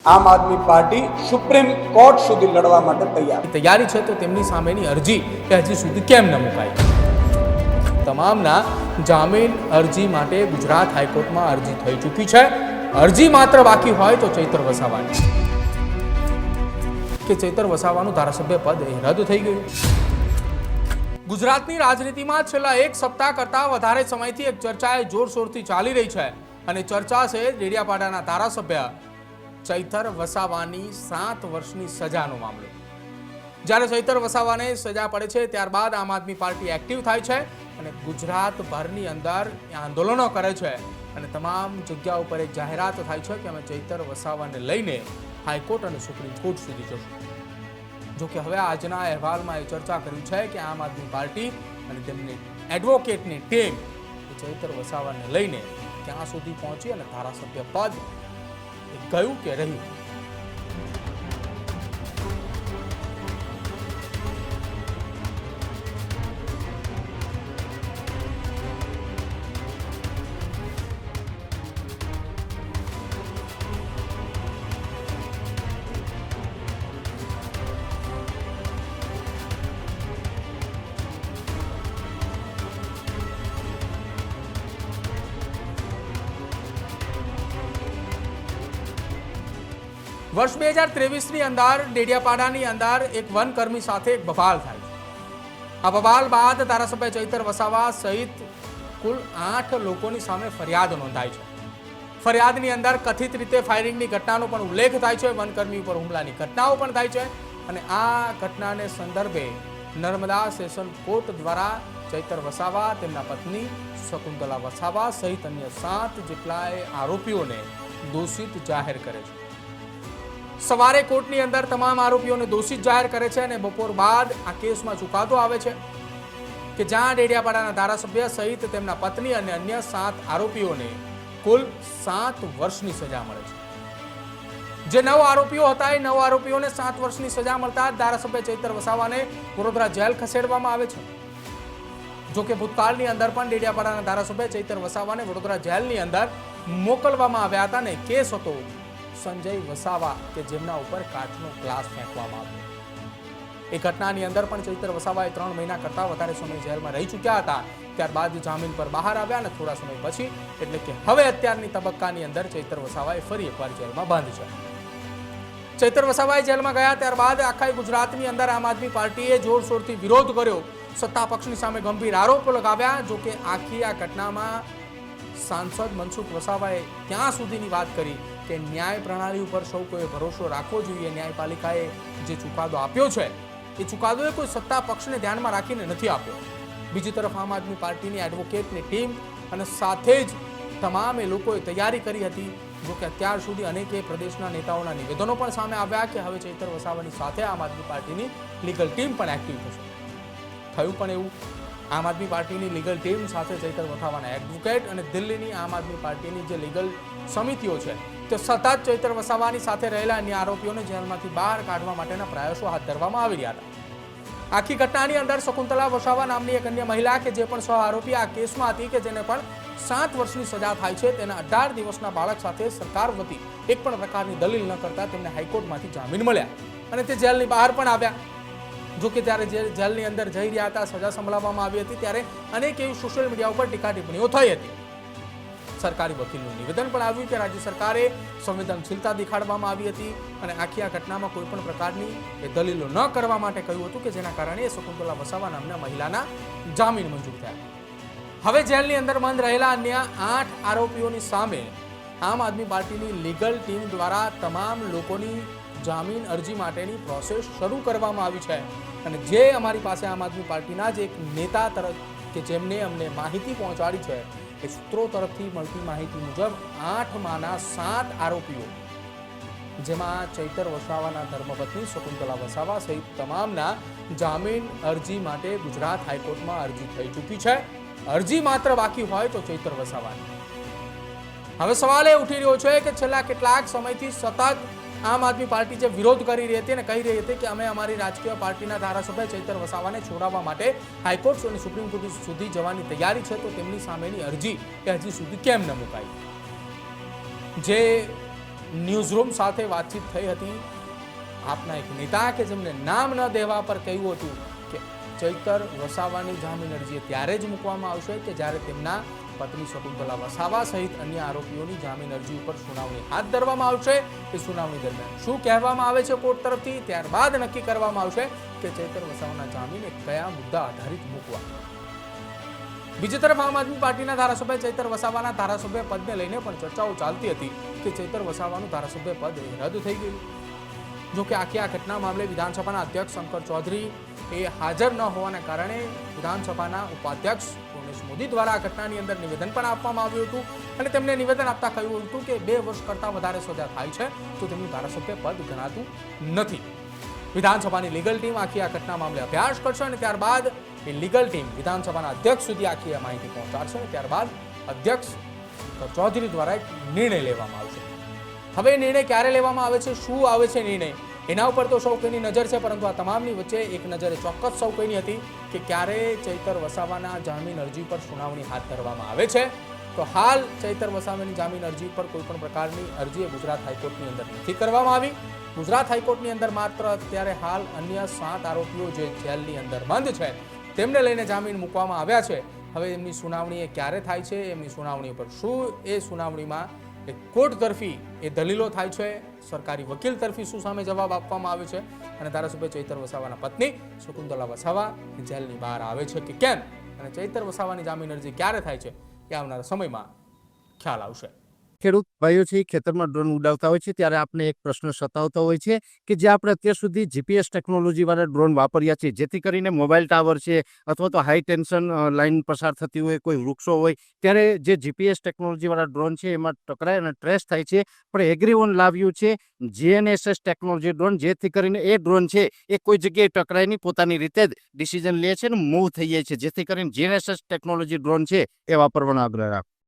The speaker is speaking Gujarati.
આમ આદમી પાર્ટી સુપ્રીમ કોર્ટ સુધી લડવા માટે તૈયારી છે તો તેમની સામેની અરજી કે હજી સુધી કેમ ન મુકાઈ? તમામના જામીન અરજી માટે ગુજરાત હાઈકોર્ટમાં અરજી થઈ ચૂકી છે. અરજી માત્ર બાકી હોય તો ચૈતર વસાવાની કે ચૈતર વસાવાનું ધારાસભ્ય પદ રદ થઈ ગયું. ગુજરાતની રાજનીતિમાં છેલ્લા એક સપ્તાહ કરતા વધારે સમયથી એક ચર્ચા જોરશોરથી ચાલી રહી છે અને ચર્ચા છે ડેડિયાપાડાના ધારાસભ્ય ચૈતર વસાવાની 7 વર્ષની સજાનો મામલો. જ્યારે ચૈતર વસાવાને સજા પડે છે ત્યારબાદ આમ આદમી પાર્ટી એક્ટિવ થાય છે અને ગુજરાતભરની અંદર આંદોલનો કરે છે અને તમામ જગ્યાઓ પર એક જાહેરાત થાય છે કે અમે ચૈતર વસાવાને લઈને હાઈકોર્ટ અને સુપ્રીમ કોર્ટ સુધી જશું. જો કે હવે આજના અહેવાલમાં એ ચર્ચા કર્યું છે કે આમ આદમી પાર્ટી અને તેમની એડવોકેટની ટીમ ચૈતર વસાવાને લઈને ક્યાં સુધી પહોંચી અને ધારાસભ્ય પદ ગયું કે રહ્યું. વર્ષ 2023ની અંદર ડેડિયાપાડાની અંદર એક વનકર્મી સાથે એક બબાલ થાય છે. આ બબાલ બાદ ધારાસભ્ય ચૈતર વસાવા સહિત કુલ 8 લોકોની સામે ફરિયાદ નોંધાઈ છે. ફરિયાદની અંદર કથિત રીતે ફાયરિંગની ઘટનાનો પણ ઉલ્લેખ થાય છે, વનકર્મી ઉપર હુમલાની ઘટનાઓ પણ થાય છે અને આ ઘટનાને સંદર્ભે નર્મદા સેશન કોર્ટ દ્વારા ચૈતર વસાવા, તેમના પત્ની શકુંતલા વસાવા સહિત અન્ય 7 જેટલા આરોપીઓને દોષિત જાહેર કરે છે. સવારે કોર્ટની અંદર તમામ આરોપીઓને દોષિત જાહેર કરે છે અને બપોર બાદ આ કેસમાં ચુકાદો આવે છે કે જ્યાં ડેડિયાપાડાના ધારાસભ્ય સહિત તેમના પત્ની અને અન્ય 7 આરોપીઓને કુલ 7 વર્ષની સજા મળે છે. જે 9 આરોપીઓ હતા એ 9 આરોપીઓને 7 વર્ષની સજા મળતા ધારાસભ્ય ચૈતર વસાવાને વડોદરા જેલ ખસેડવામાં આવે છે. જો કે ભૂતકાળની અંદર પણ ડેડિયાપાડાના ધારાસભ્ય ચૈતર વસાવાને વડોદરા જેલની અંદર મોકલવામાં આવ્યા હતા અને કેસ હતો સંજય વસાવા કે જેમના ઉપર કાચનો ગ્લાસ ફેંકવામાં આવ્યો. એ ઘટનાની અંદર પણ ચૈતર વસાવાએ 3 મહિના કરતા વધારે સમય જેલમાં રહી ચૂક્યા હતા. ત્યારબાદ જામીન પર બહાર આવ્યા અને થોડા સમય પછી એટલે કે હવે અત્યારની તબક્કાની અંદર ચૈતર વસાવાએ ફરી એકવાર જેલમાં બંધ છે. ચૈતર વસાવાએ જેલમાં ગયા ત્યારબાદ આખા ગુજરાતની અંદર આમ આદમી પાર્ટીએ જોરશોરથી વિરોધ કર્યો, સત્તા પક્ષની સામે ગંભીર આરોપો લગાવ્યા. જો કે આખી આ ઘટનામાં સાંસદ મનસુખ વસાવાએ ત્યાં સુધીની વાત કરી કે ન્યાય પ્રણાલી ઉપર સૌ કોઈએ ભરોસો રાખવો જોઈએ. ન્યાયપાલિકાએ જે ચુકાદો આપ્યો છે એ ચુકાદોએ કોઈ સત્તા પક્ષને ધ્યાનમાં રાખીને નથી આપ્યો. બીજી તરફ આમ આદમી પાર્ટીની એડવોકેટની ટીમ અને સાથે જ તમામે લોકોએ તૈયારી કરી હતી. જો કે અત્યાર સુધી અનેક પ્રદેશના નેતાઓના નિવેદનો પણ સામે આવ્યા કે હવે ચૈતર વસાવાની સાથે આમ આદમી પાર્ટીની લીગલ ટીમ પણ એક્ટિવ થશે. થયું પણ એવું. આમ આદમી પાર્ટીની લીગલ ટીમ સાથે ચૈતર વસાવાના એડવોકેટ અને દિલ્હીની આમ આદમી પાર્ટીની જે લીગલ સમિતિઓ છે તે સતત ચૈતર વસાવાની સાથે રહેલા અન્ય આરોપીઓને જેલમાંથી બહાર કાઢવા માટેના પ્રયાસો હાથ ધરવામાં આવી રહ્યા હતા. આખી ઘટનાની અંદર શકુંતલા વસાવા નામની એક અન્ય મહિલા કે જે પણ સહ આરોપી આ કેસમાં હતી કે જેને પણ 7 વર્ષની સજા થાય છે, તેના 18 દિવસના બાળક સાથે સરકાર વતી એક પણ પ્રકારની દલીલ ન કરતા તેમને હાઈકોર્ટમાંથી જામીન મળ્યા અને તે જેલની બહાર પણ આવ્યા. જો કે ત્યારે જેલની અંદર જઈ રહ્યા હતા, સજા સંભળાવવામાં આવી હતી ત્યારે અનેક એવી સોશિયલ મીડિયા ઉપર ટીકા ટિપ્પણીઓ થઈ હતી. સરકારી વકીલનું નિવેદન પણ આવ્યું કે રાજ્ય સરકારે સંવેદનશીલતા દેખાડવામાં આવી હતી અને આખી આ ઘટનામાં કોઈ પણ પ્રકારની દલીલો ન કરવા માટે કહ્યું હતું કે જેના કારણે શકુંતલા વસાવા નામના મહિલાના જામીન મંજૂર થયા. હવે જેલની અંદર બંધ રહેલા અન્ય 8 આરોપીઓની સામે આમ આદમી પાર્ટીની લીગલ ટીમ દ્વારા તમામ લોકોની જામીન અરજી માટેની પ્રોસેસ શરૂ કરવામાં આવી છે અને જે અમારી પાસે આમ આદમી પાર્ટીના જ એક નેતા તરફ કે જેમને અમને માહિતી પહોંચાડી છે એ સૂત્રો તરફથી મળતી માહિતી મુજબ 8માંના 7 આરોપીઓ જેમાં ચૈતર વસાવાના ધર્મપત્ની શકુંતલા વસાવા સહિત તમામના જામીન અરજી માટે ગુજરાત હાઈકોર્ટમાં અરજી થઈ ચૂકી છે. અરજી માત્ર બાકી હોય તો ચૈતર વસાવાની. હવે સવાલ એ ઉઠી રહ્યો છે કે છેલ્લા કેટલાક સમયથી સતત આમ આદમી પાર્ટી જે વિરોધ કરી રહી હતી અને કહી રહી હતી કે અમે અમારી રાજકીય પાર્ટીના ધારાસભ્ય ચૈતર વસાવાને છોડાવવા માટે હાઈકોર્ટ અને સુપ્રીમ કોર્ટ સુધી જવાની તૈયારી છે, તો તેમની સામેની અરજી કે હજી સુધી કેમ ન મુકાઈ? જે ન્યૂઝરૂમ સાથે વાતચીત થઈ હતી આપના એક નેતા કે જેમને નામ ન દેવા પર કહ્યું હતું કે ચૈતર વસાવાની જામીન અરજી ત્યારે જ મૂકવામાં આવશે કે જ્યારે તેમના પત્ની શકુંતલા વસાવા સહિત અન્ય આરોપીઓની જામીન અરજી ઉપર સુનાવણી હાથ ધરવામાં આવશે. એ સુનાવણી દરમિયાન શું કહેવામાં આવે છે કોર્ટ તરફથી ત્યારબાદ નક્કી કરવામાં આવશે કે ચૈતર વસાવાના જામીન એ કયા મુદ્દા આધારિત મૂકવા. બીજી તરફ આમ આદમી પાર્ટીના ધારાસભ્ય ચૈતર વસાવાના ધારાસભ્ય પદને લઈને પણ ચર્ચાઓ ચાલતી હતી કે ચૈતર વસાવાનું ધારાસભ્ય પદ રદ થઈ ગયું. જો કે આખી આ ઘટના મામલે વિધાનસભાના અધ્યક્ષ શંકર ચૌધરી એ હાજર ન હોવાના કારણે વિધાનસભાના ઉપાધ્યક્ષ ઉમેશ મોદી દ્વારા આ ઘટનાની અંદર નિવેદન પણ આપવામાં આવ્યું હતું અને તેમને નિવેદન આપતા કહ્યું હતું કે 2 વર્ષ કરતાં વધારે સજા થાય છે તો તેમનું ધારાસભ્ય પદ ગણાતું નથી. વિધાનસભાની લીગલ ટીમ આખી આ ઘટના મામલે અભ્યાસ કરશે અને ત્યારબાદ એ લીગલ ટીમ વિધાનસભાના અધ્યક્ષ સુધી આખી આ માહિતી પહોંચાડશે અને ત્યારબાદ અધ્યક્ષ શંકર ચૌધરી દ્વારા એક નિર્ણય લેવામાં આવશે. હવે નિર્ણય ક્યારે લેવામાં આવે છે, શું આવે છે નિર્ણય, એના ઉપર તો સૌ કોઈની નજર છે, પરંતુ આ તમામની વચ્ચે એક નજર ચોક્કસ સૌ કોઈની હતી કે ક્યારે ચૈતર વસાવાના જામીન અરજી પર સુનાવણી હાથ ધરવામાં આવે છે. તો હાલ ચૈતર વસાવાની જામીન અરજી પર કોઈ પણ પ્રકારની અરજી ગુજરાત હાઈકોર્ટની અંદર નથી કરવામાં આવી. ગુજરાત હાઈકોર્ટની અંદર માત્ર અત્યારે હાલ અન્ય 7 આરોપીઓ જે જેલની અંદર બંધ છે તેમને લઈને જામીન મૂકવામાં આવ્યા છે. હવે એમની સુનાવણી એ ક્યારે થાય છે, એમની સુનાવણી પર શું એ સુનાવણીમાં કોર્ટ તરફી એ દલીલો થાય છે, સરકારી વકીલ તરફી શું સામે જવાબ આપવામાં આવે છે અને ધારાસભ્ય ચૈતર વસાવાના પત્ની શકુંતલા વસાવા જેલની બહાર આવે છે કે કેમ અને ચૈતર વસાવાની જામીન અરજી ક્યારે થાય છે એ આવનારા સમયમાં ખ્યાલ આવશે. ખેડૂત ભાઈઓ છે ખેતરમાં ડ્રોન ઉડાવતા હોય છે ત્યારે આપણે એક પ્રશ્ન સતાવતો હોય છે કે જે આપણે અત્યાર સુધી જીપીએસ ટેકનોલોજી વાળા ડ્રોન વાપર્યા છે જેથી કરીને મોબાઈલ ટાવર છે અથવા તો હાઈ ટેન્શન લાઈન પસાર થતી હોય, કોઈ વૃક્ષો હોય, ત્યારે જે જીપીએસ ટેકનોલોજી વાળા ડ્રોન છે એમાં ટકરાય અને ટ્રેસ થાય છે. પણ એગ્રીવન લાવ્યું છે GNSS ટેકનોલોજી ડ્રોન, જેથી કરીને એ ડ્રોન છે એ કોઈ જગ્યાએ ટકરાય નહીં, પોતાની રીતે જ ડિસિઝન લે છે અને મૂવ થઈ જાય છે, જેથી કરીને GNSS ટેકનોલોજી ડ્રોન છે એ વાપરવાનો આગ્રહ રાખો.